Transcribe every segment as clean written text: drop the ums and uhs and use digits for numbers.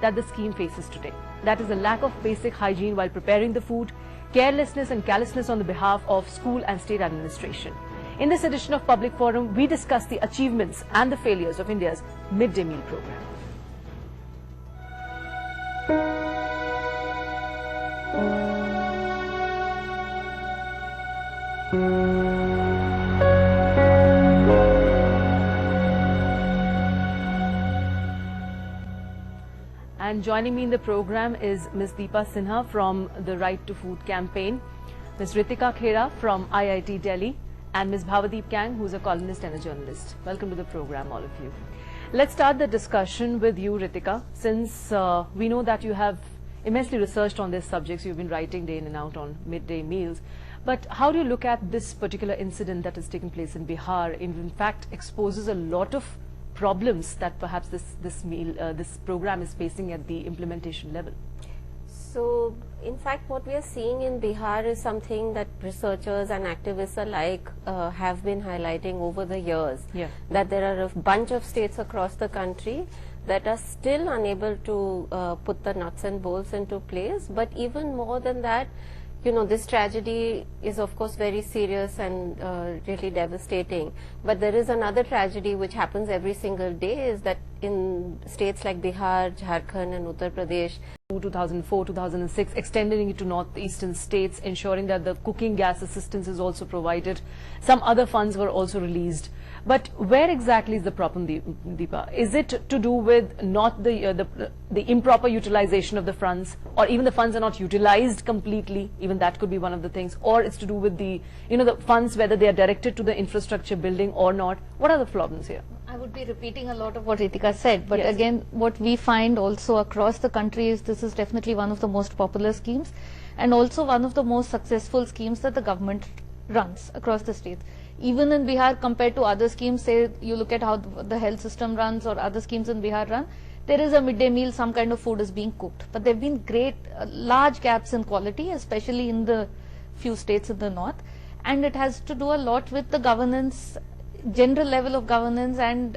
that the scheme faces today. That is a lack of basic hygiene while preparing the food, carelessness and callousness on the behalf of school and state administration. In this edition of Public Forum, we discuss the achievements and the failures of India's midday meal program. And joining me in the program is Ms. Deepa Sinha from the Right to Food campaign, Ms. Ritika Khera from IIT Delhi, and Ms. Bhavadeep Kang, who is a columnist and a journalist. Welcome to the program, all of you. Let's start the discussion with you, Ritika, since we know that you have immensely researched on this subject. You've been writing day in and out on midday meals. But how do you look at this particular incident that has taken place in Bihar? In fact, exposes a lot of problems that perhaps this program is facing at the implementation level. So, in fact, what we are seeing in Bihar is something that researchers and activists alike have been highlighting over the years. Yeah. That there are a bunch of states across the country that are still unable to put the nuts and bolts into place. But even more than that, you know, this tragedy is of course very serious and really devastating. But there is another tragedy which happens every single day, is that in states like Bihar, Jharkhand and Uttar Pradesh, 2004, 2006, extending it to northeastern states, ensuring that the cooking gas assistance is also provided. Some other funds were also released. But where exactly is the problem, Deepa? Is it to do with not the improper utilization of the funds, or even the funds are not utilized completely? Even that could be one of the things. Or it's to do with the funds, whether they are directed to the infrastructure building or not. What are the problems here? I would be repeating a lot of what Ritika said, but yes, again, what we find also across the country is this is definitely one of the most popular schemes, and also one of the most successful schemes that the government runs across the states. Even in Bihar, compared to other schemes, say you look at how the health system runs or other schemes in Bihar run, there is a midday meal, some kind of food is being cooked. But there have been large gaps in quality, especially in the few states in the north. And it has to do a lot with the governance, general level of governance and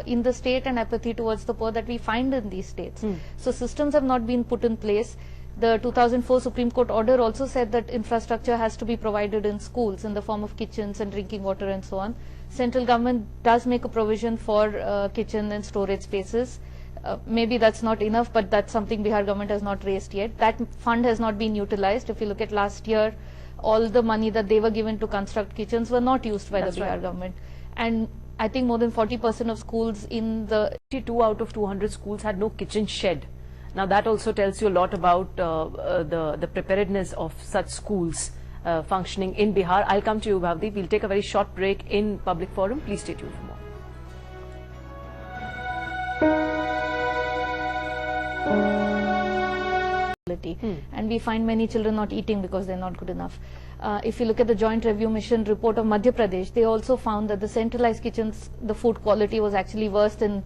in the state, and apathy towards the poor that we find in these states. So systems have not been put in place. The 2004 Supreme Court order also said that infrastructure has to be provided in schools in the form of kitchens and drinking water and so on. Central government does make a provision for kitchen and storage spaces. Maybe that's not enough, but that's something Bihar government has not raised yet. That fund has not been utilized. If you look at last year, all the money that they were given to construct kitchens were not used by the Bihar government. And I think more than 40% of schools in the 2 out of 200 schools had no kitchen shed. Now that also tells you a lot about the preparedness of such schools functioning in Bihar. I'll come to you, Bhavadeep. We'll take a very short break in Public Forum. Please stay tuned for more. And we find many children not eating because they're not good enough. If you look at the Joint Review Mission report of Madhya Pradesh, they also found that the centralized kitchens, the food quality was actually worse than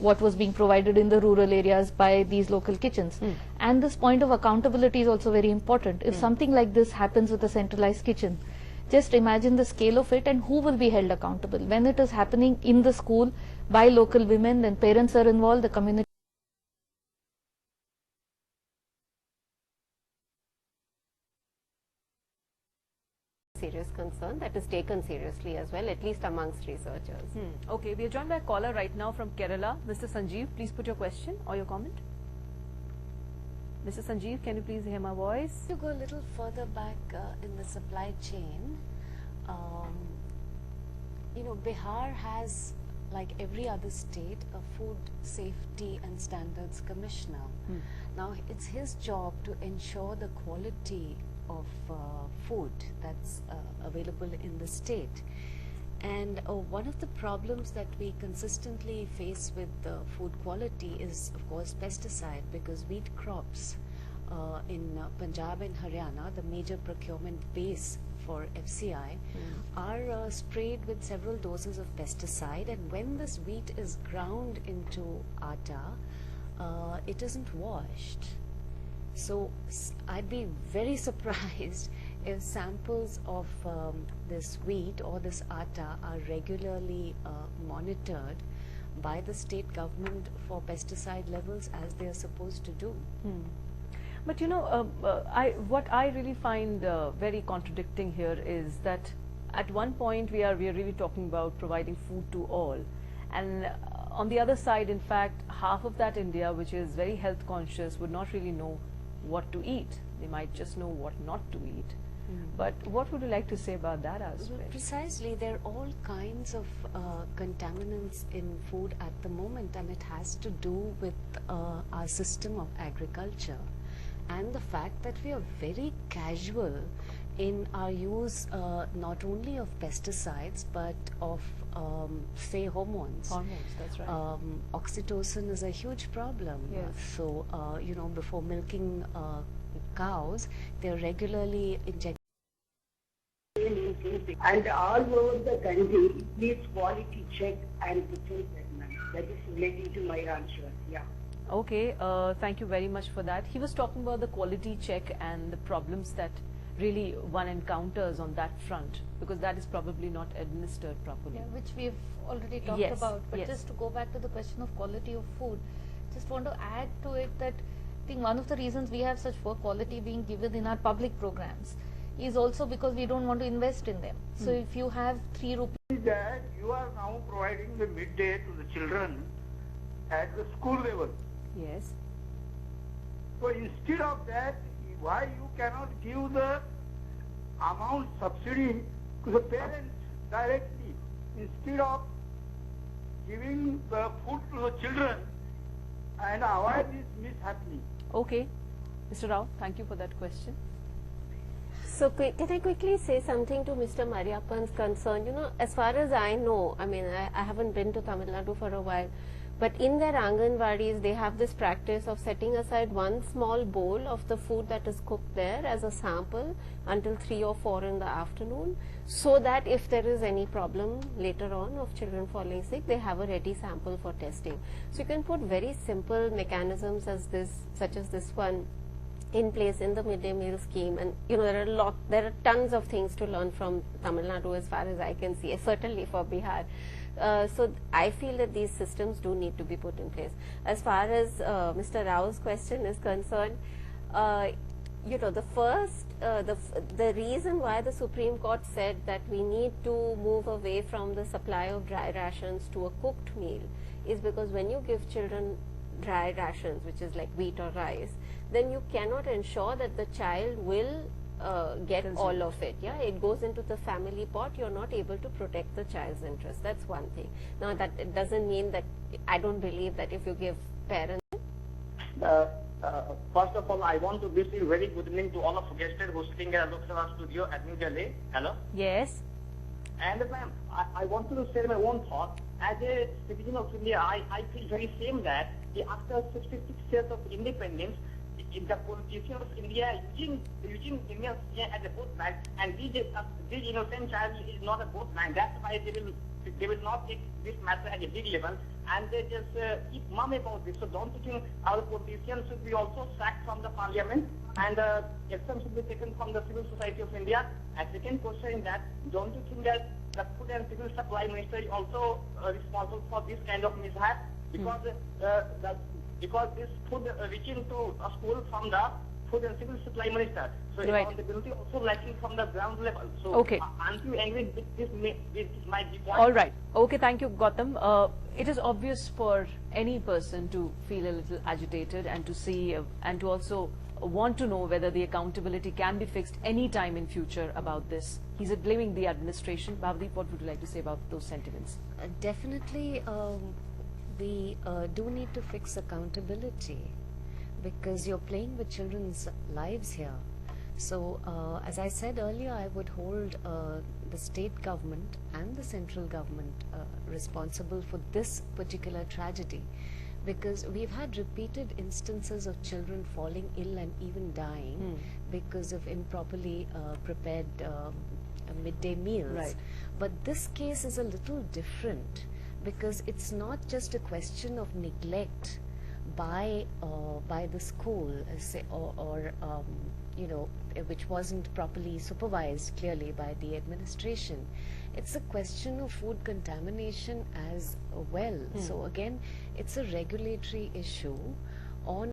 what was being provided in the rural areas by these local kitchens. And this point of accountability is also very important. If something like this happens with a centralized kitchen, just imagine the scale of it and who will be held accountable. When it is happening in the school by local women, then parents are involved, the community. serious concern that is taken seriously as well, at least amongst researchers. Okay, we are joined by a caller right now from Kerala. Mr. Sanjeev, please put your question or your comment. Mr. Sanjeev, can you please hear my voice? To go a little further back in the supply chain, you know, Bihar has, like every other state, a food safety and standards commissioner. Now, it's his job to ensure the quality of food that's available in the state. And one of the problems that we consistently face with food quality is, of course, pesticide, because wheat crops in Punjab and Haryana, the major procurement base for FCI, are sprayed with several doses of pesticide, and when this wheat is ground into atta, it isn't washed. So I'd be very surprised if samples of this wheat or this atta are regularly monitored by the state government for pesticide levels as they are supposed to do. But you know, what I really find very contradicting here is that at one point we are really talking about providing food to all, and on the other side, in fact, half of that India, which is very health conscious, would not really know what to eat. They might just know what not to eat. But what would you like to say about that Well, aspect? precisely, there are all kinds of contaminants in food at the moment, and it has to do with our system of agriculture and the fact that we are very casual in our use not only of pesticides but of say hormones. Hormones, that's right. Oxytocin is a huge problem. Yes. So you know, before milking cows, they're regularly injecting. And all over the country, please quality check and process segment. That is relating to my answer. Yeah. Okay, thank you very much for that. He was talking about the quality check and the problems that really one encounters on that front, because that is probably not administered properly. Yeah, which we've already talked Yes, about. But yes. just to go back to the question of quality of food, just want to add to it that I think one of the reasons we have such poor quality being given in our public programs is also because we don't want to invest in them. So if you have 3 rupees, That you are now providing the midday to the children at the school level. Yes. So instead of that, why you cannot give the amount subsidy to the parents directly instead of giving the food to the children and avoid this mishappening? Okay. Mr. Rao, thank you for that question. So can I quickly say something to Mr. Mariappan's concern? You know, as far as I know, I mean, I haven't been to Tamil Nadu for a while, but in their Anganwadis, they have this practice of setting aside one small bowl of the food that is cooked there as a sample until 3 or 4 in the afternoon, so that if there is any problem later on of children falling sick, they have a ready sample for testing. So you can put very simple mechanisms as this, such as this one, in place in the midday meal scheme, and you know there are tons of things to learn from Tamil Nadu as far as I can see, certainly for Bihar. So I feel that these systems do need to be put in place. As far as Mr. Rao's question is concerned, you know, the reason why the Supreme Court said that we need to move away from the supply of dry rations to a cooked meal is because when you give children dry rations, which is like wheat or rice, then you cannot ensure that the child will get all of it. Yeah, it goes into the family pot. You're not able to protect the child's interest. That's one thing. Now that it doesn't mean that I don't believe that if you give parents. First of all, I want to wish you very good evening to all of guests who are sitting at Loksabha studio at New Delhi. Hello. Yes. And ma'am, I wanted to share my own thought. As a citizen of India, I feel very shame that after 66 years of independence, the politicians of India using Indians as a vote bank, and this innocent child is not a vote bank. That's why they will not take this matter at a big level, and they just keep mum about this. So don't you think our politicians should be also sacked from the parliament, and action should be taken from the civil society of India? And second question is that, don't you think that the food and civil supply minister is also responsible for this kind of mishap? Because this food reaching to a school from the food and civil supply minister. So Right. accountability also lacking from the ground level. So Okay. aren't you angry with this my point? All right. Okay, thank you, Gautam. It is obvious for any person to feel a little agitated and to see and to also want to know whether the accountability can be fixed any time in future about this. He's blaming the administration. Bhavdeep, what would you like to say about those sentiments? Definitely, we do need to fix accountability because you're playing with children's lives here. So, as I said earlier, I would hold the state government and the central government responsible for this particular tragedy, because we've had repeated instances of children falling ill and even dying because of improperly prepared midday meals. Right. But this case is a little different because it's not just a question of neglect, by the school, say, or you know, which wasn't properly supervised clearly by the administration. It's a question of food contamination as well. So again, it's a regulatory issue on